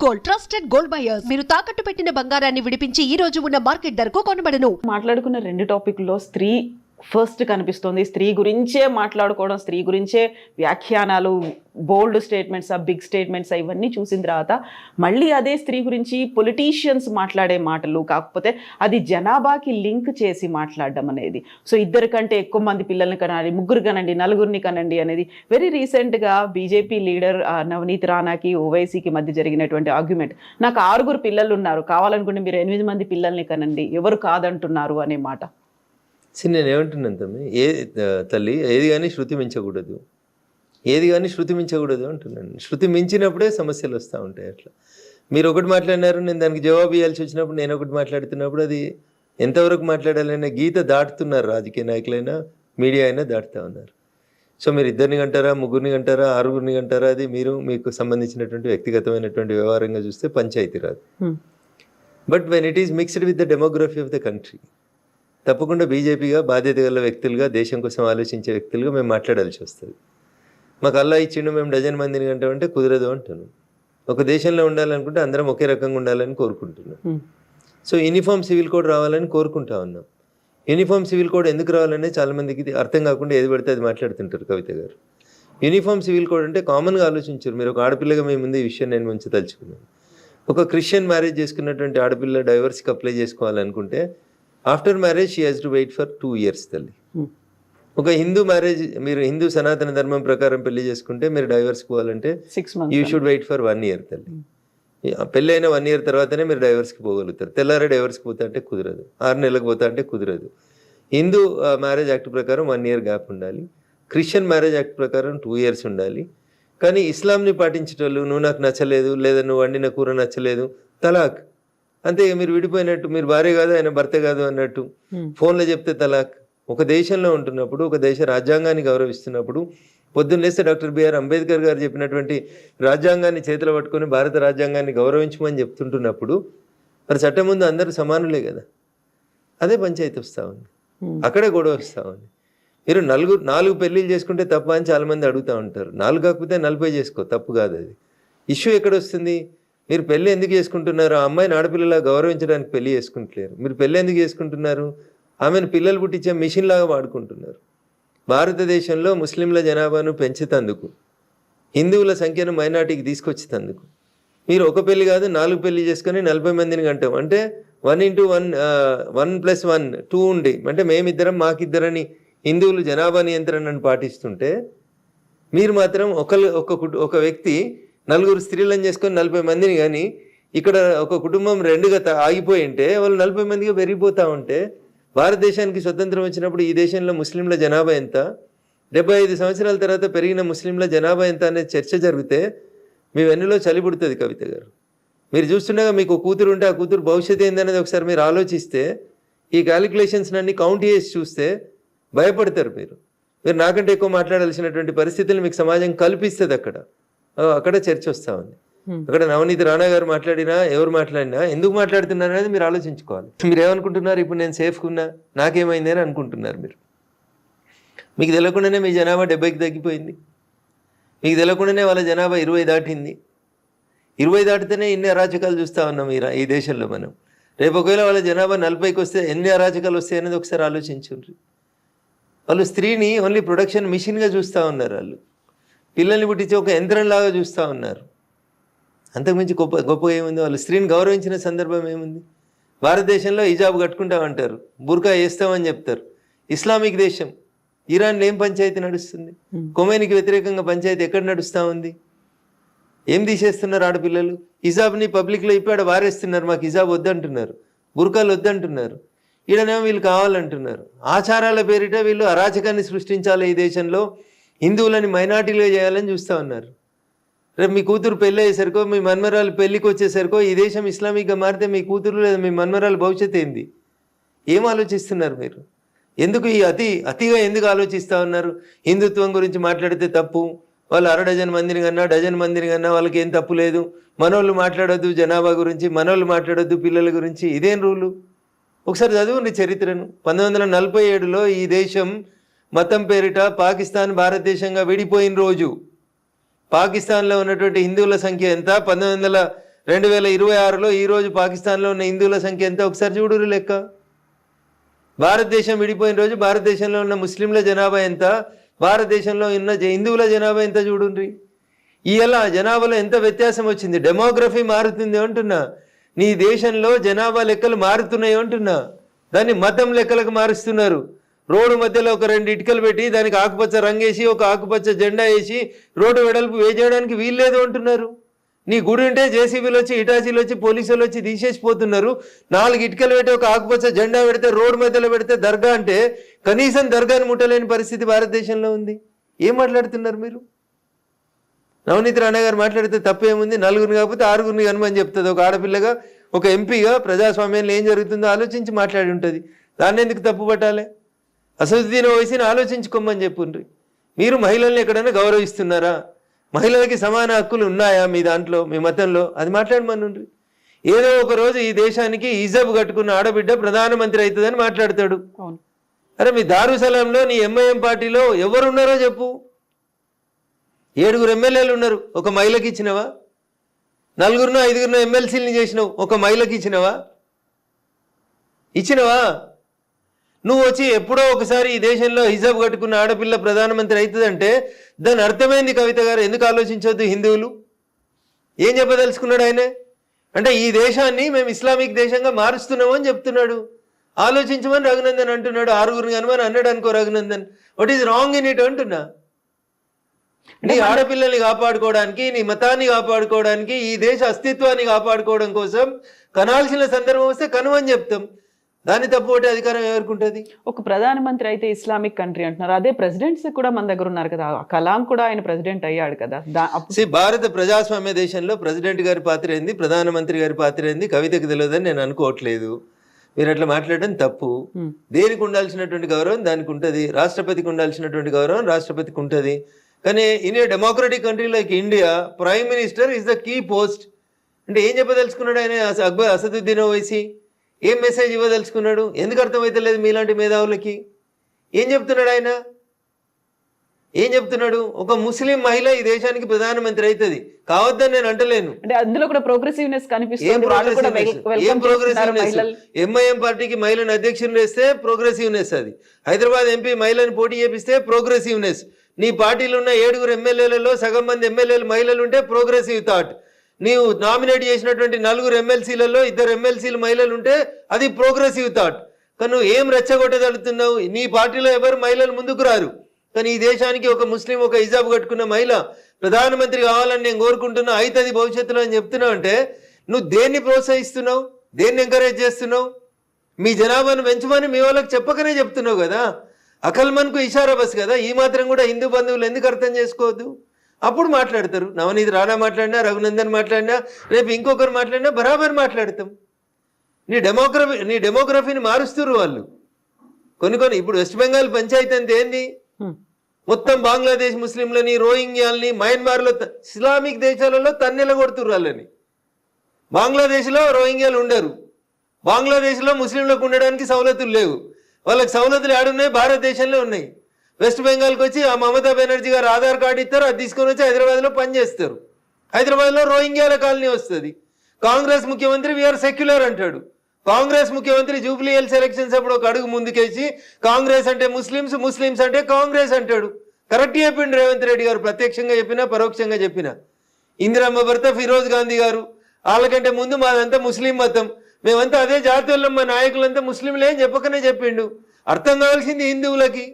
Gold, trusted gold buyers. మీరు తాకట్టు పెట్టిన బంగారాన్ని విడిపించి ఈ రోజు ఉన్న మార్కెట్ ధరకు కొనబడను. మాట్లాడుకున్న రెండు టాపిక్లో స్త్రీ ఫస్ట్ కనిపిస్తుంది. స్త్రీ గురించే మాట్లాడుకోవడం, స్త్రీ గురించే వ్యాఖ్యానాలు, బోల్డ్ స్టేట్మెంట్స్, బిగ్ స్టేట్మెంట్స్ ఇవన్నీ చూసిన తర్వాత మళ్ళీ అదే స్త్రీ గురించి పొలిటీషియన్స్ మాట్లాడే మాటలు, కాకపోతే అది జనాభాకి లింక్ చేసి మాట్లాడడం అనేది. సో ఇద్దరి కంటే ఎక్కువ మంది పిల్లల్ని కనాలి, ముగ్గురు కనండి, నలుగురిని కనండి అనేది వెరీ రీసెంట్గా బీజేపీ లీడర్ నవనీత్ రాణాకి ఓవైసీకి మధ్య జరిగినటువంటి ఆర్గ్యుమెంట్. నాకు 6 పిల్లలు ఉన్నారు, కావాలనుకుంటే మీరు 8 మంది పిల్లల్ని కనండి, ఎవరు కాదంటున్నారు అనే మాట. నేను ఏమంటున్నాను తల్లి, ఏది కానీ శృతి మించకూడదు, ఏది కానీ శృతి మించకూడదు అంటున్నాను. శృతి మించినప్పుడే సమస్యలు వస్తూ ఉంటాయి. అట్లా మీరు ఒకటి మాట్లాడినారు, నేను దానికి జవాబు ఇవ్వాల్సి వచ్చినప్పుడు నేను ఒకటి మాట్లాడుతున్నప్పుడు అది ఎంతవరకు మాట్లాడాలనే గీత దాటుతున్నారు. రాజకీయ నాయకులైనా మీడియా అయినా దాటుతూ ఉన్నారు. సో మీరు 2 గంటారా, 3 గంటారా, 6 గంటారా, అది మీకు సంబంధించినటువంటి వ్యక్తిగతమైనటువంటి వ్యవహారంగా చూస్తే పంచాయతీ రాదు. But when it is mixed with the demography of the country, తప్పకుండా బీజేపీగా బాధ్యత గల వ్యక్తులుగా, దేశం కోసం ఆలోచించే వ్యక్తులుగా మేము మాట్లాడాల్సి వస్తుంది. మాకు అల్లా ఇచ్చిండు, మేము 12 మందిని కంటామంటే కుదరదు అంటున్నాం. ఒక దేశంలో ఉండాలనుకుంటే అందరం ఒకే రకంగా ఉండాలని కోరుకుంటున్నాం. సో యూనిఫామ్ సివిల్ కోడ్ రావాలని కోరుకుంటా ఉన్నాం. యూనిఫామ్ సివిల్ కోడ్ ఎందుకు రావాలనే చాలామందికి అర్థం కాకుండా ఏది పడితే అది మాట్లాడుతుంటారు కవిత గారు. యూనిఫామ్ సివిల్ కోడ్ అంటే కామన్గా ఆలోచించారు. మీరు ఒక ఆడపిల్లగా మీ ముందు ఈ విషయం నేను మంచి తలుచుకున్నాను. ఒక క్రిస్టియన్ మ్యారేజ్ చేసుకున్నటువంటి ఆడపిల్ల డైవర్స్కి అప్లై చేసుకోవాలనుకుంటే after marriage she has to wait for 2 years తల్లి. ఒక హిందూ మ్యారేజ్, మీరు హిందూ సనాతన ధర్మం ప్రకారం పెళ్లి చేసుకుంటే మీరు డైవర్స్ పోవాలంటే 6 months you should wait for 1 year తల్లి. పెళ్ళి అయిన 1 year తర్వాతనే మీరు డైవర్స్కి పోగలుగుతారు. తెల్లారే డైవర్స్కి పోతా అంటే కుదరదు, 6 నెలలకు పోతా అంటే కుదరదు. హిందూ మ్యారేజ్ యాక్ట్ ప్రకారం 1 year గ్యాప్ ఉండాలి. క్రిస్టియన్ మ్యారేజ్ యాక్ట్ ప్రకారం 2 years ఉండాలి. కానీ ఇస్లాంని పాటించేటోళ్ళు, నువ్వు నాకు నచ్చలేదు, లేదా నువ్వు వండిన కూర నచ్చలేదు, తలాక్ అంతే. మీరు విడిపోయినట్టు, మీరు భార్య కాదు ఆయన భర్త కాదు అన్నట్టు. ఫోన్లో చెప్తే తలాక్. ఒక దేశంలో ఉంటున్నప్పుడు, ఒక దేశ రాజ్యాంగాన్ని గౌరవిస్తున్నప్పుడు, పొద్దున్న లేస్తే డాక్టర్ బిఆర్ అంబేద్కర్ గారు చెప్పినటువంటి రాజ్యాంగాన్ని చేతిలో పట్టుకొని భారత రాజ్యాంగాన్ని గౌరవించమని చెప్తుంటున్నప్పుడు మరి చట్టం ముందు అందరూ సమానులే కదా. అదే పంచాయతీ వస్తూ ఉంది, అక్కడే గొడవ వస్తూ ఉంది. మీరు 4 పెళ్ళిళ్ళు చేసుకుంటే తప్ప అని చాలామంది అడుగుతూ ఉంటారు. 4 కాకపోతే 40 చేసుకో, తప్పు కాదు. అది ఇష్యూ ఎక్కడ వస్తుంది? మీరు పెళ్ళి ఎందుకు చేసుకుంటున్నారు? ఆ అమ్మాయిని ఆడపిల్లలా గౌరవించడానికి పెళ్లి చేసుకుంటలేరు. మీరు పెళ్ళి ఎందుకు చేసుకుంటున్నారు? ఆమెను పిల్లలు పుట్టించే మిషన్ లాగా వాడుకుంటున్నారు. భారతదేశంలో ముస్లింల జనాభాను పెంచుతందుకు, హిందువుల సంఖ్యను మైనార్టీకి తీసుకొచ్చేందుకు మీరు ఒక పెళ్లి కాదు 4 పెళ్లి చేసుకొని 40 మందిని కంటాం. అంటే 1 into 1 1 + 1 2 ఉండి, అంటే మేమిద్దరం మాకిద్దరని హిందువులు జనాభా నియంత్రణను పాటిస్తుంటే మీరు మాత్రం ఒక వ్యక్తి 4 స్త్రీలను చేసుకొని 40 మందిని, కానీ ఇక్కడ ఒక కుటుంబం 2గా ఆగిపోయి ఉంటే వాళ్ళు 40 మందిగా పెరిగిపోతూ ఉంటే, భారతదేశానికి స్వతంత్రం వచ్చినప్పుడు ఈ దేశంలో ముస్లింల జనాభా ఎంత, 75 సంవత్సరాల తర్వాత పెరిగిన ముస్లింల జనాభా ఎంత అనే చర్చ జరిగితే మీ వెన్నులో చలి పుడుతుంది కవిత గారు. మీరు చూస్తుండగా మీకు కూతురు ఉంటే ఆ కూతురు భవిష్యత్తు ఏందనేది ఒకసారి మీరు ఆలోచిస్తే, ఈ క్యాలిక్యులేషన్స్ అన్ని కౌంట్ చేసి చూస్తే భయపడతారు. మీరు నాకంటే ఎక్కువ మాట్లాడాల్సినటువంటి పరిస్థితులు మీకు సమాజం కల్పిస్తుంది. అక్కడ చర్చ వస్తూ ఉంది. అక్కడ నవనీత్ రాణా గారు మాట్లాడినా, ఎవరు మాట్లాడినా ఎందుకు మాట్లాడుతున్నారు అనేది మీరు ఆలోచించుకోవాలి. మీరు ఏమనుకుంటున్నారు? ఇప్పుడు నేను సేఫ్గా ఉన్నా, నాకేమైంది అని అనుకుంటున్నారు. మీకు తెలియకుండానే మీ జనాభా 70కి తగ్గిపోయింది. మీకు తెలియకుండానే వాళ్ళ జనాభా 20 దాటింది. 20 దాటితేనే ఇన్ని అరాచకాలు చూస్తూ ఉన్నాం ఈ దేశంలో మనం. రేపు ఒకవేళ వాళ్ళ జనాభా 40కి వస్తే ఎన్ని అరాచకాలు వస్తాయి అనేది ఒకసారి ఆలోచించుండ్రి. వాళ్ళు స్త్రీని ఓన్లీ ప్రొడక్షన్ మిషన్గా చూస్తూ ఉన్నారు. వాళ్ళు పిల్లల్ని పుట్టించి ఒక యంత్రంలాగా చూస్తూ ఉన్నారు. అంతకుమించి గొప్పగా ఏముంది? వాళ్ళు స్త్రీని గౌరవించిన సందర్భం ఏముంది? భారతదేశంలో హిజాబ్ కట్టుకుంటామంటారు, బుర్కా వేస్తామని చెప్తారు. ఇస్లామిక్ దేశం ఇరాన్లో ఏం పంచాయతీ నడుస్తుంది? కొమేనికి వ్యతిరేకంగా పంచాయతీ ఎక్కడ నడుస్తూ ఉంది? ఏం తీసేస్తున్నారు? ఆడపిల్లలు హిజాబ్ని పబ్లిక్లో ఇప్పుడు వారేస్తున్నారు. మాకు హిజాబ్ వద్దంటున్నారు, బుర్కాలు వద్దంటున్నారు. ఈడనేమో వీళ్ళు కావాలంటున్నారు. ఆచారాల పేరిట వీళ్ళు అరాచకాన్ని సృష్టించాలి ఈ దేశంలో, హిందువులని మైనార్టీలుగా చేయాలని చూస్తూ ఉన్నారు. రేపు మీ కూతురు పెళ్ళి అయ్యేసరికో, మీ మన్మరాలు పెళ్ళికి వచ్చేసరికో ఈ దేశం ఇస్లామిక్గా మారితే మీ కూతురు లేదా మీ మన్మరాలు భవిష్యత్తు ఏంది? ఏం ఆలోచిస్తున్నారు మీరు? ఎందుకు ఈ అతిగా ఎందుకు ఆలోచిస్తూ ఉన్నారు? హిందుత్వం గురించి మాట్లాడితే తప్పు, వాళ్ళు 1/2 డజన్ మందిని కన్నా, డజన్ మందిని కన్నా వాళ్ళకి ఏం తప్పు లేదు, మనోళ్ళు మాట్లాడొద్దు జనాభా గురించి, మనోళ్ళు మాట్లాడొద్దు పిల్లల గురించి, ఇదేం రూలు? ఒకసారి చదువుండి చరిత్రను. 1947లో ఈ దేశం మతం పేరిట పాకిస్తాన్ భారతదేశంగా విడిపోయిన రోజు పాకిస్తాన్లో ఉన్నటువంటి హిందువుల సంఖ్య ఎంత? 2026లో ఈరోజు పాకిస్తాన్లో ఉన్న హిందువుల సంఖ్య ఎంత ఒకసారి చూడురు లెక్క. భారతదేశం విడిపోయిన రోజు భారతదేశంలో ఉన్న ముస్లింల జనాభా ఎంత, భారతదేశంలో ఉన్న హిందువుల జనాభా ఎంత చూడుండ్రి. ఇలా జనాభాలో ఎంత వ్యత్యాసం వచ్చింది. డెమోగ్రఫీ మారుతుంది అంటున్నా, నీ దేశంలో జనాభా లెక్కలు మారుతున్నాయి అంటున్నా. దాన్ని మతం లెక్కలకు మారుస్తున్నారు. రోడ్డు మధ్యలో ఒక 2 ఇటుకలు పెట్టి దానికి ఆకుపచ్చ రంగేసి ఒక ఆకుపచ్చ జెండా వేసి రోడ్డు వెడల్పు వేయడానికి వీల్లేదు అంటున్నారు. నీ గుడి ఉంటే జేసీబీలు వచ్చి ఇటాచీలు వచ్చి పోలీసులు వచ్చి తీసేసిపోతున్నారు. 4 ఇటుకలు పెట్టి ఒక ఆకుపచ్చ జెండా పెడితే రోడ్డు మధ్యలో పెడితే దర్గా అంటే కనీసం దర్గాని ముట్టలేని పరిస్థితి భారతదేశంలో ఉంది. ఏం మాట్లాడుతున్నారు మీరు? నవనీత్ రాణా గారు మాట్లాడితే తప్పేముంది? 4 కాకపోతే 6 కనుమని చెప్తుంది. ఒక ఆడపిల్లగా ఒక ఎంపీగా ప్రజాస్వామ్యంలో ఏం జరుగుతుందో ఆలోచించి మాట్లాడి ఉంటుంది. దాన్ని ఎందుకు తప్పు పట్టాలి? అసదుద్దీన్ ఓవైసీని ఆలోచించుకోమని చెప్పుండ్రి. మీరు మహిళల్ని ఎక్కడైనా గౌరవిస్తున్నారా? మహిళలకి సమాన హక్కులు ఉన్నాయా మీ దాంట్లో, మీ మతంలో? అది మాట్లాడమనుండ్రి. ఏదో ఒక రోజు ఈ దేశానికి హిజబ్ కట్టుకున్న ఆడబిడ్డ ప్రధానమంత్రి అవుతుందని మాట్లాడతాడు. అరే మీ దారుసలాంలో నీ ఎంఐఎం పార్టీలో ఎవరున్నారో చెప్పు. 7 ఎమ్మెల్యేలు ఉన్నారు, ఒక మహిళకి ఇచ్చినవా? 4 5 ఎమ్మెల్సీలని చేసినావు, ఒక మహిళకి ఇచ్చినవా? నువ్వు వచ్చి ఎప్పుడో ఒకసారి ఈ దేశంలో హిజాబ్ కట్టుకున్న ఆడపిల్ల ప్రధానమంత్రి అవుతుందంటే దాని అర్థమైంది. కవిత గారు ఎందుకు ఆలోచించవద్దు? హిందువులు ఏం చెప్పదలుచుకున్నాడు ఆయన అంటే ఈ దేశాన్ని మేము ఇస్లామిక్ దేశంగా మారుస్తున్నాము అని చెప్తున్నాడు. ఆలోచించమని రఘునందన్ అంటున్నాడు. 6 కనుమని అన్నాడు అనుకో Raghunandan. What is wrong in it అంటున్నా. నీ ఆడపిల్లల్ని కాపాడుకోవడానికి, నీ మతాన్ని కాపాడుకోవడానికి, ఈ దేశ అస్తిత్వాన్ని కాపాడుకోవడం కోసం కనాల్సిన సందర్భం వస్తే కనుమని చెప్తాం. దాన్ని తప్పు అధికారం ఎవరికి ఉంటుంది? ఒక ప్రధానమంత్రి అయితే ఇస్లామిక్ కంట్రీ అంటున్నారు. అదే ప్రెసిడెంట్స్ కూడా మన దగ్గర ఉన్నారు కదా. కలాం కూడా ఆయన ప్రెసిడెంట్ అయ్యాడు కదా. భారత ప్రజాస్వామ్య దేశంలో ప్రెసిడెంట్ గారి పాత్ర ఏంది, ప్రధానమంత్రి గారి పాత్ర ఏంది కవితకు తెలియదని నేను అనుకోవట్లేదు. మీరు అట్లా మాట్లాడడం తప్పు. దేనికి ఉండాల్సినటువంటి గౌరవం దానికి ఉంటుంది. రాష్ట్రపతికి ఉండాల్సినటువంటి గౌరవం రాష్ట్రపతికి ఉంటుంది. కానీ in a democratic country like India prime minister is the key post. అంటే ఏం చెప్పదలుచుకున్నాడు ఆయన? అసదుద్దీన్ ఓవైసీ ఏం మెసేజ్ ఇవ్వదలుచుకున్నాడు? ఎందుకు అర్థమవుతలేదు మీలాంటి మేధావులకి? ఏం చెప్తున్నాడు ఆయన? ఏం చెప్తున్నాడు? ఒక ముస్లిం మహిళ ఈ దేశానికి ప్రధానమంత్రి అవుతుంది కావద్దని నేను అంటలేను. అంటే అందులో కూడా ప్రోగ్రెసివ్నెస్ కనిపిస్తుంది. ఎంఐఎం పార్టీకి మహిళను అధ్యక్షులు వేస్తే ప్రోగ్రెసివ్నెస్. అది హైదరాబాద్ ఎంపీ మహిళను పోటీ చేపిస్తే ప్రోగ్రెసివ్నెస్. నీ పార్టీలో ఉన్న 7 ఎమ్మెల్యేలలో సగం మంది ఎమ్మెల్యేలు మహిళలు ఉంటే ప్రోగ్రెసివ్ థాట్. నీవు నామినేట్ చేసినటువంటి 4 ఎమ్మెల్సీలలో 2 ఎమ్మెల్సీలు మహిళలు ఉంటే అది ప్రోగ్రెసివ్ థాట్. కానీ నువ్వు ఏం రెచ్చగొట్టగలుగుతున్నావు? నీ పార్టీలో ఎవరు మహిళలు ముందుకు రారు. కానీ ఈ దేశానికి ఒక ముస్లిం, ఒక హిజాబ్ కట్టుకున్న మహిళ ప్రధానమంత్రి కావాలని నేను కోరుకుంటున్నా, అవుతుంది భవిష్యత్తులో అని చెప్తున్నావు అంటే నువ్వు దేన్ని ప్రోత్సహిస్తున్నావు? దేన్ని ఎంకరేజ్ చేస్తున్నావు? మీ జనాభాను పెంచమని మీ వాళ్ళకి చెప్పకనే చెప్తున్నావు కదా. అకల్మన్కు ఇషారా బస్ కదా. ఈ మాత్రం కూడా హిందూ బంధువులు ఎందుకు అర్థం చేసుకోవద్దు? అప్పుడు మాట్లాడతారు. నవనీత్ రాణా మాట్లాడినా, రఘునందన్ మాట్లాడినా, రేపు ఇంకొకరు మాట్లాడినా బరాబర్ మాట్లాడతాం. నీ డెమోగ్రఫీని మారుస్తున్నారు వాళ్ళు. కొన్ని ఇప్పుడు వెస్ట్ బెంగాల్ పంచాయతీ అంతే ఏంది? మొత్తం బంగ్లాదేశ్ ముస్లింలని, రోహింగ్యాలని, మయన్మార్లో ఇస్లామిక్ దేశాలలో తన్నెల కొడుతున్నారు వాళ్ళని. బంగ్లాదేశ్లో రోహింగ్యాలు ఉండరు. బంగ్లాదేశ్లో ముస్లింలకు ఉండడానికి సవలతులు లేవు. వాళ్ళకి సవలతులు ఏడున్నాయి? భారతదేశంలో ఉన్నాయి. వెస్ట్ బెంగాల్కి వచ్చి ఆ మమతా బెనర్జీ గారు ఆధార్ కార్డు ఇస్తారు, అది తీసుకొని వచ్చి హైదరాబాద్లో పనిచేస్తారు. హైదరాబాద్లో రోహింగ్యాల కాలనీ వస్తుంది. కాంగ్రెస్ ముఖ్యమంత్రి వీఆర్ సెక్యులర్ అంటాడు. కాంగ్రెస్ ముఖ్యమంత్రి జూబ్లీ హిల్స్ ఎలక్షన్స్ అప్పుడు ఒక అడుగు ముందుకేసి కాంగ్రెస్ అంటే ముస్లిమ్స్, ముస్లిమ్స్ అంటే కాంగ్రెస్ అంటాడు. కరెక్ట్ చెప్పిండు రేవంత్ రెడ్డి గారు, ప్రత్యక్షంగా చెప్పినా పరోక్షంగా చెప్పినా. ఇందిరమ్మ భర్త ఫిరోజ్ గాంధీ గారు వాళ్ళకంటే ముందు మాదంతా ముస్లిం మతం, మేమంతా అదే జాతీయులం, మా నాయకులంతా ముస్లింలే అని చెప్పకనే చెప్పిండు. అర్థం కావాల్సింది హిందువులకి,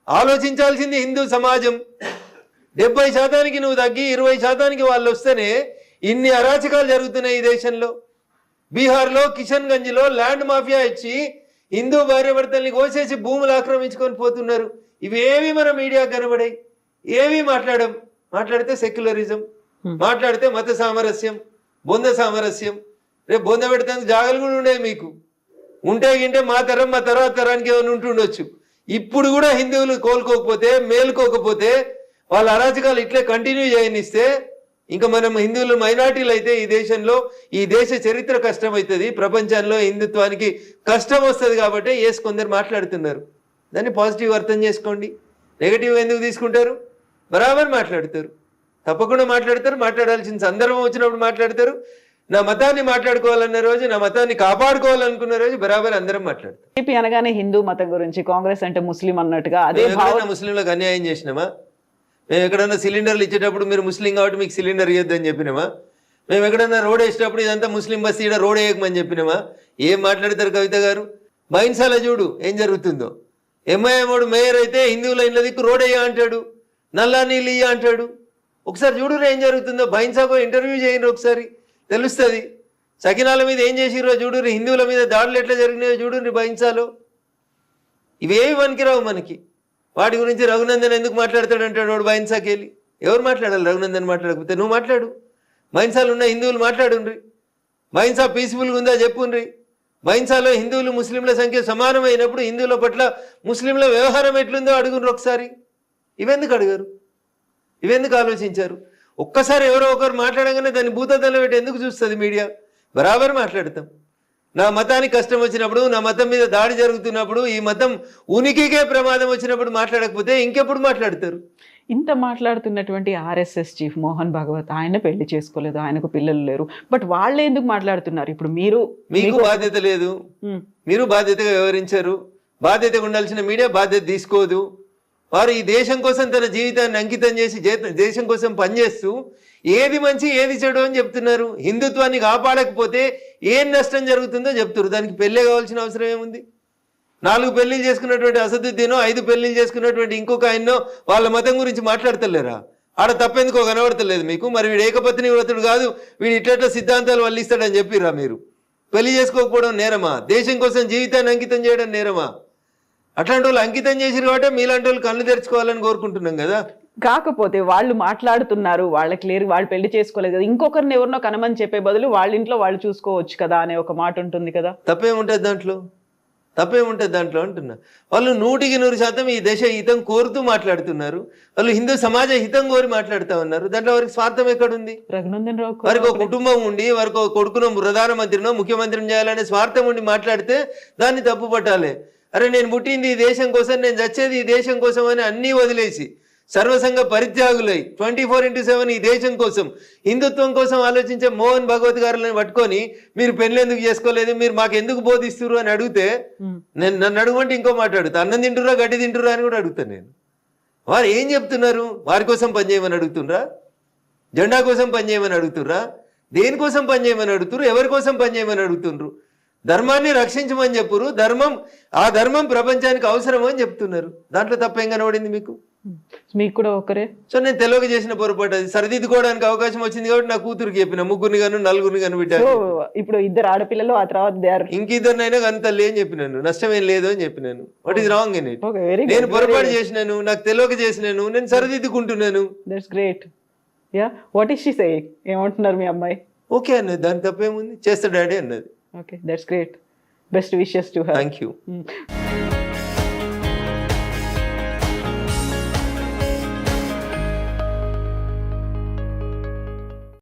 ఆలోచించాల్సింది హిందూ సమాజం. 70% నువ్వు తగ్గి 20% వాళ్ళు వస్తేనే ఇన్ని అరాచకాలు జరుగుతున్నాయి ఈ దేశంలో. బీహార్లో కిషన్గంజ్లో ల్యాండ్ మాఫియా ఇచ్చి హిందూ భార్యాభర్తల్ని కోసేసి భూములు ఆక్రమించుకొని పోతున్నారు. ఇవేవి మన మీడియా కనబడాయి, ఏవి మాట్లాడితే సెక్యులరిజం, మాట్లాడితే మత సామరస్యం, బొంద సామరస్యం. రేపు బొంద పెడతానికి జాగలు కూడా ఉండేవి మీకు. ఉంటే గింటే మా తరం మా తర్వాత తరానికి ఏమైనా ఉంటుండొచ్చు. ఇప్పుడు కూడా హిందువులు కోలుకోకపోతే, మేలుకోకపోతే, వాళ్ళ అరాచకాలు ఇట్లే కంటిన్యూ చేయనిస్తే ఇంకా మనం హిందువులు మైనార్టీలు అయితే ఈ దేశంలో ఈ దేశ చరిత్ర కష్టమవుతుంది. ప్రపంచంలో హిందుత్వానికి కష్టం వస్తుంది. కాబట్టి కొందరు మాట్లాడుతున్నారు. దాన్ని పాజిటివ్ అర్థం చేసుకోండి. నెగిటివ్ ఎందుకు తీసుకుంటారు? బరాబర్ మాట్లాడతారు, తప్పకుండా మాట్లాడతారు. మాట్లాడాల్సిన సందర్భం వచ్చినప్పుడు మాట్లాడతారు. నా మతాన్ని మాట్లాడుకోవాలన్న రోజు, నా మతాన్ని కాపాడుకోవాలనుకున్న రోజు బరాబర్ అందరం మాట్లాడతాం. బీజేపీ అనగానే హిందూ మతం గురించి, కాంగ్రెస్ అంటే ముస్లిం అన్నట్టుగా అదే భావన. ముస్లింలకు అన్యాయం చేసినామా? మేము ఎక్కడన్నా సిలిండర్లు ఇచ్చేటప్పుడు మీరు ముస్లిం కాబట్టి మీకు సిలిండర్ ఇవ్వద్దని చెప్పినామా? మేము ఎక్కడన్నా రోడ్ వేసేటప్పుడు ఇదంతా ముస్లిం బస్ ఈడ రోడ్ వేయకమని చెప్పినామా? ఏం మాట్లాడతారు కవిత గారు? బైన్సాల చూడు ఏం జరుగుతుందో. ఎంఐఎం వాడు మేయర్ అయితే హిందువుల ఇళ్ళ దిక్కు రోడ్ వేయ అంటాడు, నల్లా నీళ్ళు ఇయ్య అంటాడు. ఒకసారి చూడు ఏం జరుగుతుందో. బైన్సాకు ఇంటర్వ్యూ చేయండి ఒకసారి, తెలుస్తుంది. సకినాల మీద ఏం చేసిరో చూడు, హిందువుల మీద దాడులు ఎట్లా జరిగినాయో చూడు బైన్సాలో. ఇవేవి పనికిరావు మనకి. వాటి గురించి రఘునందన్ ఎందుకు మాట్లాడతాడంటాడు వాడు బైన్సాకి వెళ్ళి. ఎవరు మాట్లాడాలి? రఘునందన్ మాట్లాడకపోతే నువ్వు మాట్లాడు. బైన్సాలు ఉన్న హిందువులు మాట్లాడుండ్రి. బైన్సా పీస్ఫుల్గా ఉందా చెప్పుండ్రి. బైన్సాలో హిందువులు ముస్లింల సంఖ్య సమానమైనప్పుడు హిందువుల పట్ల ముస్లింల వ్యవహారం ఎట్లుందో అడుగుండ్రు ఒకసారి. ఇవెందుకు అడిగారు? ఇవెందుకు ఆలోచించారు? ఒక్కసారి ఎవరో ఒకరు మాట్లాడగానే దాన్ని భూతద్దంలో పెట్టి ఎందుకు చూస్తుంది మీడియా? బరాబర్ మాట్లాడతాం. నా మతానికి కష్టం వచ్చినప్పుడు, నా మతం మీద దాడి జరుగుతున్నప్పుడు, ఈ మతం ఉనికికే ప్రమాదం వచ్చినప్పుడు మాట్లాడకపోతే ఇంకెప్పుడు మాట్లాడతారు? ఇంత మాట్లాడుతున్నటువంటి ఆర్ఎస్ఎస్ చీఫ్ మోహన్ భాగవత్, ఆయన పెళ్లి చేసుకోలేదు, ఆయనకు పిల్లలు లేరు, బట్ వాళ్ళే ఎందుకు మాట్లాడుతున్నారు? ఇప్పుడు మీకు బాధ్యత లేదు, మీరు బాధ్యతగా వివరించారు. బాధ్యతగా ఉండాల్సిన మీడియా బాధ్యత తీసుకోదు. వారు ఈ దేశం కోసం తన జీవితాన్ని అంకితం చేసి దేశం కోసం పనిచేస్తూ ఏది మంచి ఏది చెడు అని చెప్తున్నారు. హిందుత్వాన్ని కాపాడకపోతే ఏం నష్టం జరుగుతుందో చెప్తారు. దానికి పెళ్ళే కావాల్సిన అవసరం ఏముంది? 4 పెళ్లిళ్ళు చేసుకున్నటువంటి అసదుద్దీనో 5 పెళ్లిళ్ళు చేసుకున్నటువంటి ఇంకొక ఆయన్నో వాళ్ళ మతం గురించి మాట్లాడతలేరా? ఆడ తప్పెందుకో కనబడతలేదు మీకు. మరి వీడు ఏకపత్ని వ్రతుడు కాదు, వీడు ఇట్లా సిద్ధాంతాలు వల్లిస్తాడని చెప్పిరా మీరు? పెళ్లి చేసుకోకపోవడం నేరమా? దేశం కోసం జీవితాన్ని అంకితం చేయడం నేరమా? అట్లాంటి వాళ్ళు అంకితం చేసిరు కాబట్టి మీలాంటి వాళ్ళు కళ్ళు తెరుచుకోవాలని కోరుకుంటున్నాం కదా. కాకపోతే వాళ్ళు మాట్లాడుతున్నారు, వాళ్ళకి లేరు, వాళ్ళు పెళ్లి చేసుకోలేదు కదా, ఇంకొకరిని ఎవరినో కనమని చెప్పే బదులు వాళ్ళ ఇంట్లో వాళ్ళు చూసుకోవచ్చు కదా అనే ఒక మాట ఉంటుంది కదా. తప్పేముంటుంది దాంట్లో అంటున్నా. వాళ్ళు 100% ఈ దేశ హితం కోరుతూ మాట్లాడుతున్నారు. వాళ్ళు హిందూ సమాజ హితం కోరి మాట్లాడుతూ ఉన్నారు. దాంట్లో వారికి స్వార్థం ఎక్కడుంది? రఘునందన్ రావు వారికి ఒక కుటుంబం ఉండి, వారికి ఒక కొడుకునో ప్రధానమంత్రినో ముఖ్యమంత్రిని చేయాలనే స్వార్థం ఉండి మాట్లాడితే దాన్ని తప్పు పట్టాలి. అరే నేను పుట్టింది ఈ దేశం కోసం, నేను చచ్చేది ఈ దేశం కోసం అని అన్నీ వదిలేసి సర్వసంగ పరిత్యాగులై 24/7 ఈ దేశం కోసం, హిందుత్వం కోసం ఆలోచించే మోహన్ భగవత్ గారులను పట్టుకొని మీరు పెళ్లి ఎందుకు చేసుకోలేదు, మీరు మాకు ఎందుకు బోధిస్తున్నారు అని అడిగితే నన్ను అడుగుంటే ఇంకో మాట్లాడుతా. అన్నం తింటురా గడ్డి తింటురా అని కూడా అడుగుతాను నేను. వారు ఏం చెప్తున్నారు? వారి కోసం పనిచేయమని అడుగుతుండ్రా? జెండా కోసం పనిచేయమని అడుగుతుర్రా? దేనికోసం పనిచేయమని అడుగుతున్నారు? ఎవరి కోసం పనిచేయమని అడుగుతుండ్రు? ధర్మాన్ని రక్షించమని చెప్పురు. ఆ ధర్మం ప్రపంచానికి అవసరం అని చెప్తున్నారు. దాంట్లో తప్పేం కనబడింది మీకు? మీకు కూడా ఒకరే. సో నేను తెలుగు చేసిన పొరపాటు అది. సరిదిద్దుకోవడానికి అవకాశం వచ్చింది కాబట్టి నా కూతురికి చెప్పిన, 3 గాను 4 గాను బిడ్డ. ఇప్పుడు 2 ఆడపిల్లలు, ఆ తర్వాత ఇంకిద్దరినైనా కానీ తల్లి అని చెప్పినాను. నష్టం ఏం లేదు అని చెప్పినాను. What is wrong in it? నేను పొరపాటు చేసినాను, నాకు తెలియక చేసినాను, నేను సరిదిద్దుకుంటున్నాను. That's great. Yeah, what is she saying? ఏమంటున్నారు మీ అమ్మాయి? ఓకే అన్నది, దాని తప్పేముంది, చేస్తా డాడీ అన్నది. Okay, that's great. Best wishes to her. Thank you.